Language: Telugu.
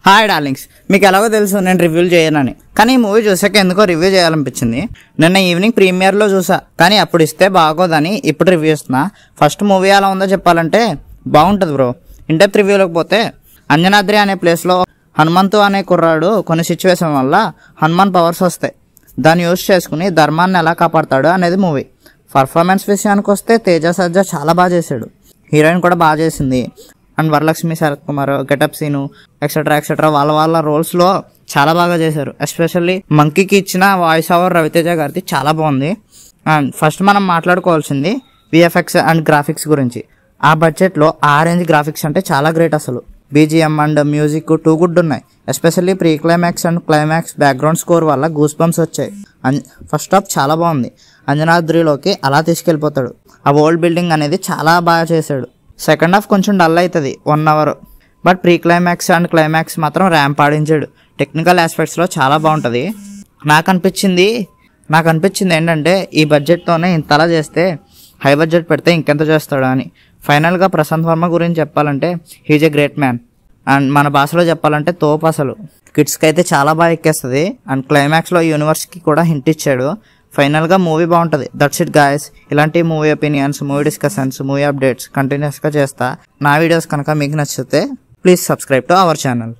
హాయ్ డార్లింగ్స్, మీకు ఎలాగో తెలుసు నేను రివ్యూలు చేయనని. కానీ ఈ మూవీ చూసాక ఎందుకో రివ్యూ చేయాలనిపించింది. నిన్న ఈవినింగ్ ప్రీమియర్లో చూసా, కానీ అప్పుడు ఇస్తే బాగోదని ఇప్పుడు రివ్యూ ఇస్తున్నా. ఫస్ట్ మూవీ ఎలా ఉందో చెప్పాలంటే బాగుంటుంది బ్రో. ఇండెప్త్ రివ్యూలోకి పోతే, అంజనాద్రి అనే ప్లేస్లో హనుమంతు అనే కుర్రాడు కొన్ని సిచ్యువేషన్ వల్ల హనుమాన్ పవర్స్ వస్తాయి. దాన్ని యూజ్ చేసుకుని ధర్మాన్ని ఎలా కాపాడతాడు అనేది మూవీ. పర్ఫార్మెన్స్ విషయానికి వస్తే తేజ సజ్జా చాలా బాగా చేశాడు. హీరోయిన్ కూడా బాగా చేసింది. And Varalakshmi, Sarath Kumar, getup Seenu etcetera వాళ్ళ రోల్స్లో చాలా బాగా చేశారు. ఎస్పెషల్లీ మంకీకి ఇచ్చిన వాయిస్ ఓవర్ రవితేజ గారిది చాలా బాగుంది. అండ్ ఫస్ట్ మనం మాట్లాడుకోవాల్సింది విఎఫ్ఎక్స్ అండ్ గ్రాఫిక్స్ గురించి. ఆ బడ్జెట్లో ఆ రేంజ్ గ్రాఫిక్స్ అంటే చాలా గ్రేట్ అసలు. BGM and music too good ఉన్నాయి. Especially pre climax and climax background score వల్ల గూస్ బంప్స్ వచ్చాయి. ఫస్ట్ హాఫ్ చాలా బాగుంది. అంజనాద్రిలోకి అలా తీసుకెళ్ళిపోతాడు. ఆ ఓల్డ్ బిల్డింగ్ అనేది చాలా బాగా చేశాడు. సెకండ్ హాఫ్ కొంచెం డల్ అవుతుంది 1 hour. But pre climax and climax మాత్రం ర్యాంప్ ఆడించాడు. టెక్నికల్ ఆస్పెక్ట్స్లో చాలా బాగుంటుంది. నాకు అనిపించింది ఏంటంటే ఈ బడ్జెట్తోనే ఇంతలా చేస్తే హై బడ్జెట్ పెడితే ఇంకెంత చేస్తాడు అని. ఫైనల్గా ప్రశాంత్ వర్మ గురించి చెప్పాలంటే he's a great man. And మన భాషలో చెప్పాలంటే తోపు అసలు. కిడ్స్కి అయితే చాలా బాగా ఎక్కేస్తుంది. అండ్ క్లైమాక్స్లో యూనివర్స్కి కూడా హింట్ ఇచ్చాడు. ఫైనల్గా మూవీ బాగుంటుంది. That's it guys. ఇలాంటి movie opinions, movie discussions, movie updates కంటిన్యూస్గా చేస్తా. నా వీడియోస్ కనుక మీకు నచ్చితే please subscribe to our channel.